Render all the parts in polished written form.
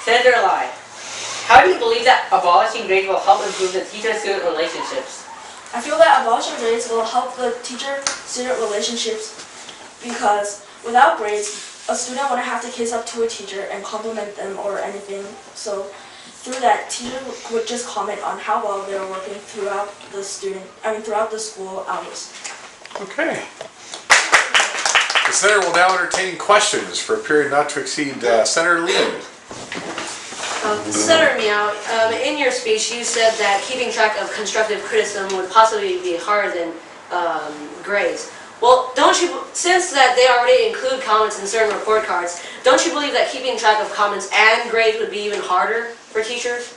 Senator Lai, how do you believe that abolishing grades will help improve the teacher-student relationships? I feel that abolishing grades will help the teacher-student relationships because without grades, a student wouldn't have to kiss up to a teacher and compliment them or anything. So through that, teacher would just comment on how well they are working throughout the school hours. Okay. The Senator will now entertain questions for a period not to exceed Senator Lee. Senator Meow, in your speech you said that keeping track of constructive criticism would possibly be harder than grades. Well, since that they already include comments in certain report cards, don't you believe that keeping track of comments and grades would be even harder for teachers?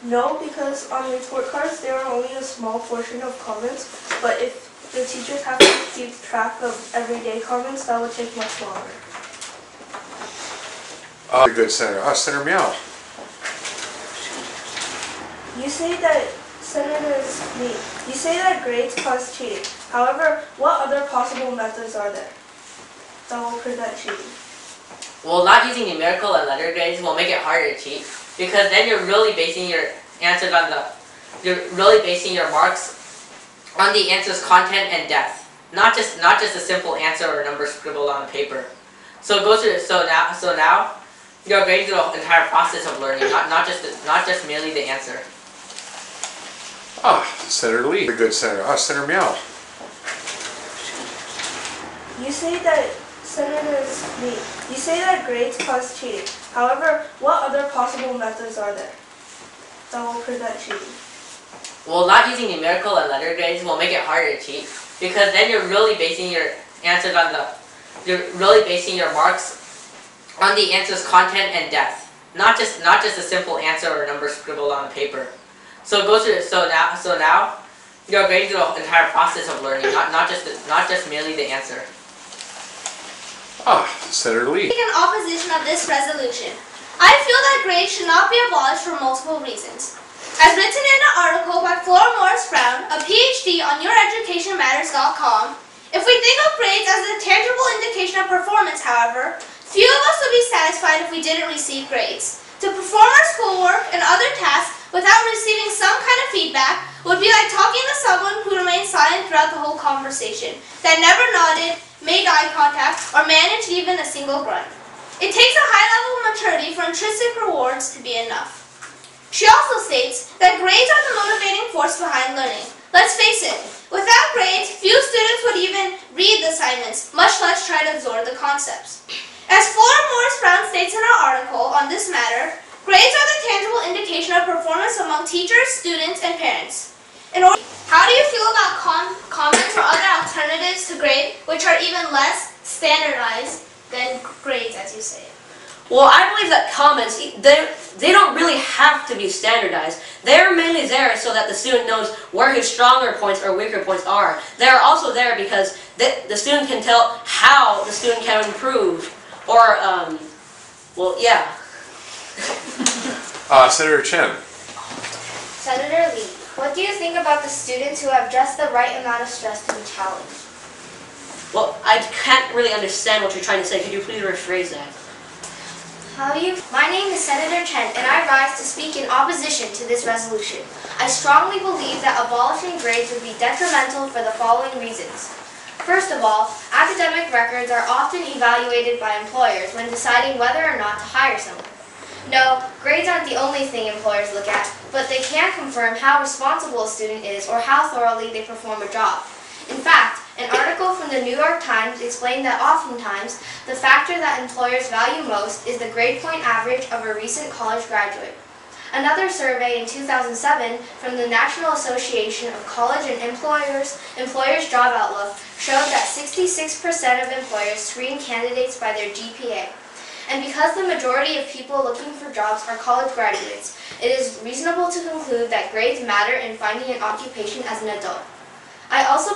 No, because on report cards there are only a small portion of comments, but if the teachers have to keep track of everyday comments, that would take much longer. Very good, Senator. Senator Meow. You say that you say that grades cause cheating. However, what other possible methods are there that will prevent cheating? Well, not using numerical and letter grades will make it harder to cheat, because then you're really basing your answers on your marks on the answer's content and depth, not just a simple answer or a number scribbled on paper. So it goes through. So now you're grading through the entire process of learning, not just merely the answer. Senator Lee. Very good, Senator. Senator Meow. You say that grades cause cheating. However, what other possible methods are there that will prevent cheating? Well, not using numerical and letter grades will make it harder to cheat, because then you're really basing your answers on your marks on the answer's content and depth, not just a simple answer or a number scribbled on paper. So it goes through. So now you're grading through the entire process of learning, not just merely the answer. Senator Lee. In opposition of this resolution, I feel that grades should not be abolished for multiple reasons. As written in an article by Flora Morris Brown, a PhD on YourEducationMatters.com, if we think of grades as a tangible indication of performance, however, few of us would be satisfied if we didn't receive grades. To perform our schoolwork and other tasks without receiving some kind of feedback would be like talking to someone who remained silent throughout the whole conversation, that never nodded, made eye contact, or managed even a single grunt. It takes a high level of maturity for intrinsic rewards to be enough. She also states that grades are the motivating force behind learning. Let's face it, without grades, few students would even read the assignments, much less try to absorb the concepts. As Flora Morris Brown states in her article on this matter, grades are the tangible indication of performance among teachers, students, and parents. How do you feel about comments or other alternatives to grade, which are even less standardized than grades, as you say? Well, I believe that comments, they don't really have to be standardized. They're mainly there so that the student knows where his stronger points or weaker points are. They're also there because the student can tell how the student can improve. Or, well, yeah. Senator Chen. Senator Lee, what do you think about the students who have just the right amount of stress to be challenged? Well, I can't really understand what you're trying to say. Could you please rephrase that? My name is Senator Chen, and I rise to speak in opposition to this resolution. I strongly believe that abolishing grades would be detrimental for the following reasons. First of all, academic records are often evaluated by employers when deciding whether or not to hire someone. No, grades aren't the only thing employers look at, but they can confirm how responsible a student is or how thoroughly they perform a job. In fact, an article from the New York Times explained that oftentimes the factor that employers value most is the grade point average of a recent college graduate. Another survey in 2007 from the National Association of College and Employers Job Outlook showed that 66% of employers screen candidates by their GPA. And because the majority of people looking for jobs are college graduates, it is reasonable to conclude that grades matter in finding an occupation as an adult. I also